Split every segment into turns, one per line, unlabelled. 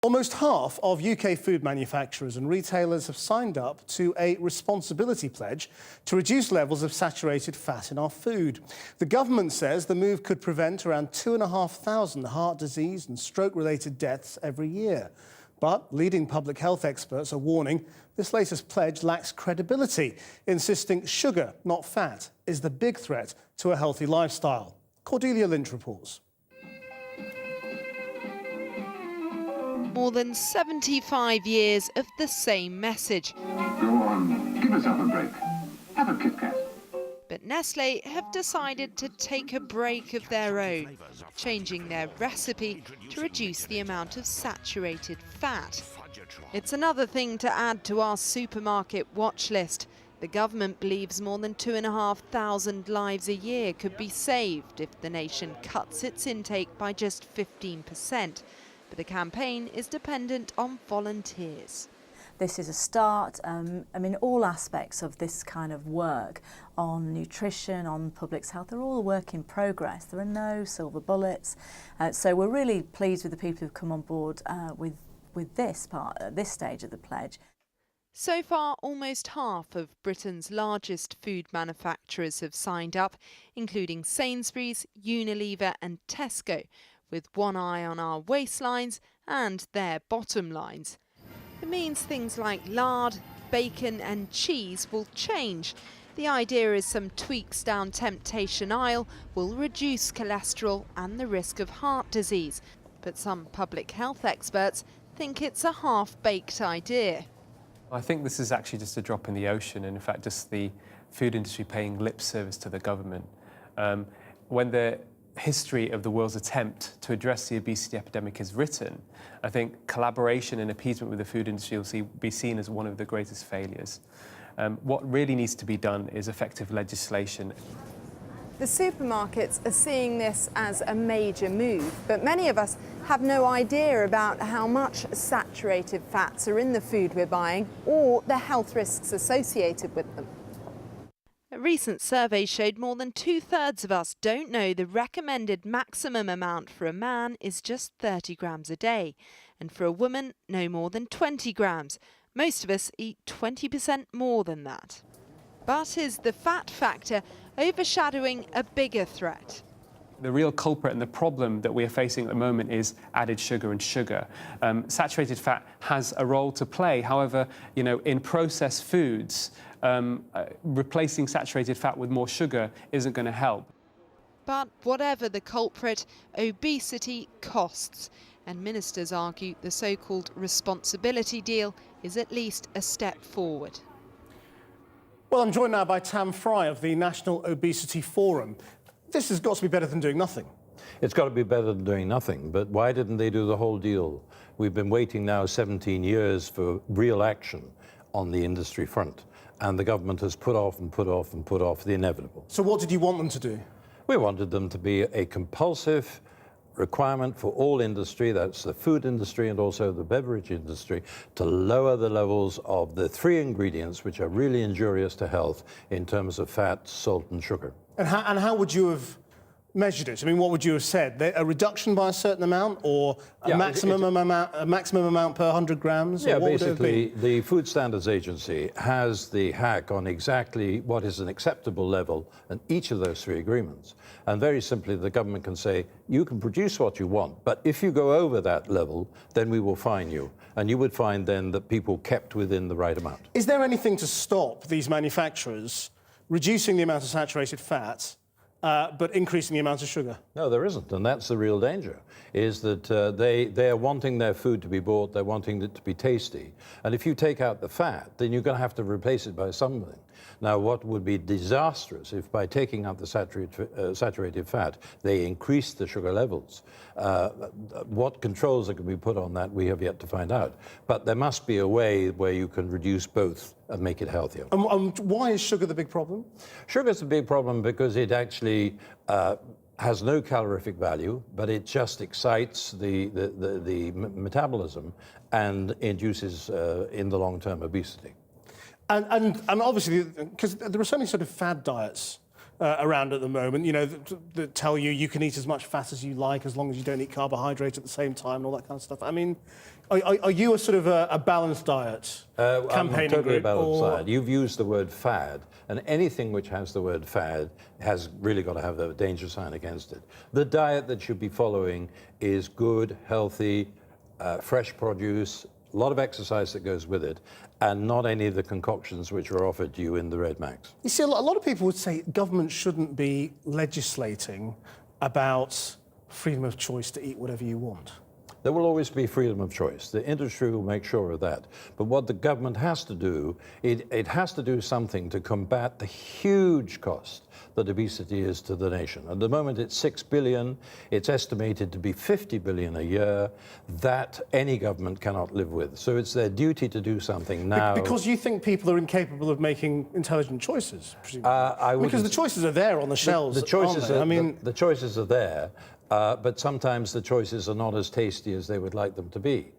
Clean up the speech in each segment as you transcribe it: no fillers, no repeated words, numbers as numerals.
Almost half of UK food manufacturers and retailers have signed up to a responsibility pledge to reduce levels of saturated fat in our food. The government says the move could prevent around 2,500 heart disease and stroke-related deaths every year. But leading public health experts are warning this latest pledge lacks credibility, insisting sugar, not fat, is the big threat to a healthy lifestyle. Cordelia Lynch reports.
More than 75 years of the same message.
Go on, give yourself a break. Have a Kit Kat.
But Nestlé have decided to take a break of their own, changing their recipe to reduce the amount of saturated fat. It's another thing to add to our supermarket watch list. The government believes more than 2,500 lives a year could be saved if the nation cuts its intake by just 15%. But the campaign is dependent on volunteers.
This is a start. All aspects of this kind of work on nutrition, on public health, they're all a work in progress. There are no silver bullets. So we're really pleased with the people who've come on board with this part, this stage of the pledge.
So far, almost half of Britain's largest food manufacturers have signed up, including Sainsbury's, Unilever and Tesco, with one eye on our waistlines and their bottom lines. It means things like lard, bacon and cheese will change. The idea is some tweaks down temptation aisle will reduce cholesterol and the risk of heart disease. But some public health experts think it's a half-baked idea.
I think this is actually just a drop in the ocean, and in fact just the food industry paying lip service to the government. When the history of the world's attempt to address the obesity epidemic is written, I think collaboration and appeasement with the food industry will be seen as one of the greatest failures. What really needs to be done is effective legislation.
The supermarkets are seeing this as a major move, but many of us have no idea about how much saturated fats are in the food we're buying or the health risks associated with them.
A recent survey showed more than 2/3 of us don't know the recommended maximum amount for a man is just 30 grams a day, and for a woman, no more than 20 grams. Most of us eat 20% more than that. But is the fat factor overshadowing a bigger threat?
The real culprit and the problem that we are facing at the moment is added sugar and sugar. Saturated fat has a role to play. However, in processed foods, replacing saturated fat with more sugar isn't going to help.
But whatever the culprit, obesity costs. And ministers argue the so-called responsibility deal is at least a step forward.
Well, I'm joined now by Tam Fry of the National Obesity Forum. This has got to be better than doing nothing.
It's got to be better than doing nothing, but why didn't they do the whole deal? We've been waiting now 17 years for real action on the industry front, and the government has put off and put off and put off the inevitable.
So what did you want them to do?
We wanted them to be a compulsive requirement for all industry, that's the food industry and also the beverage industry, to lower the levels of the three ingredients which are really injurious to health in terms of fat, salt and sugar.
And how would you have measured it? I mean, what would you have said? A reduction by a certain amount, or a maximum amount per 100 grams?
Yeah, basically, the Food Standards Agency has the hack on exactly what is an acceptable level in each of those three agreements. And very simply, the government can say, you can produce what you want, but if you go over that level, then we will fine you. And you would find then that people kept within the right amount.
Is there anything to stop these manufacturers reducing the amount of saturated fat, but increasing the amount of sugar?
No, there isn't, and that's the real danger, is that they are wanting their food to be bought, they're wanting it to be tasty. And if you take out the fat, then you're going to have to replace it by something. Now, what would be disastrous if by taking out the saturated fat, they increase the sugar levels? What controls are going to be put on that, we have yet to find out. But there must be a way where you can reduce both and make it healthier.
And why is sugar the big problem?
Sugar is a big problem because it actually has no calorific value, but it just excites the metabolism and induces, in the long term, obesity.
And obviously, because there are so many sort of fad diets around at the moment, you know, that tell you can eat as much fat as you like as long as you don't eat carbohydrate at the same time and all that kind of stuff. I mean, are you a sort of a balanced diet campaigning
I'm totally
group?
balanced
or-
diet. You've used the word fad, and anything which has the word fad has really got to have the danger sign against it. The diet that should be following is good, healthy, fresh produce, a lot of exercise that goes with it, and not any of the concoctions which are offered to you in the Red Max.
You see, a lot of people would say government shouldn't be legislating about freedom of choice to eat whatever you want.
There will always be freedom of choice. The industry will make sure of that. But what the government has to do, it has to do something to combat the huge cost that obesity is to the nation. At the moment, it's 6 billion. It's estimated to be 50 billion a year. That any government cannot live with. So it's their duty to do something now.
Because you think people are incapable of making intelligent choices, presumably.
I
Because
wouldn't-
the choices are there on the shelves.
The choices
aren't they?
are,
I mean,
the choices are there, but sometimes the choices are not as tasty as they would like them to be.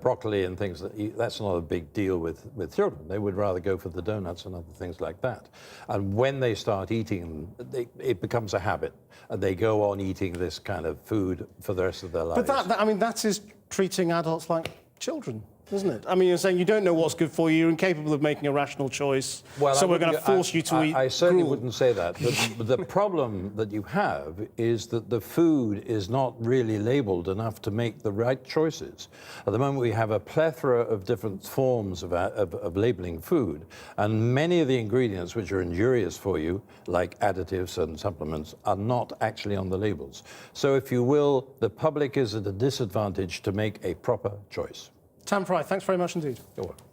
Broccoli and things, that's not a big deal with children. They would rather go for the donuts and other things like that. And when they start eating them, it becomes a habit. And they go on eating this kind of food for the rest of their lives.
but that is treating adults like children, isn't it? I mean, you're saying you don't know what's good for you, you're incapable of making a rational choice, so we're going to force you to eat
I certainly
gruel.
wouldn't say that. But the problem that you have is that the food is not really labelled enough to make the right choices. At the moment, we have a plethora of different forms of labelling food, and many of the ingredients which are injurious for you, like additives and supplements, are not actually on the labels. So, if you will, the public is at a disadvantage to make a proper choice.
Tam Fry, thanks very much indeed.
You're welcome.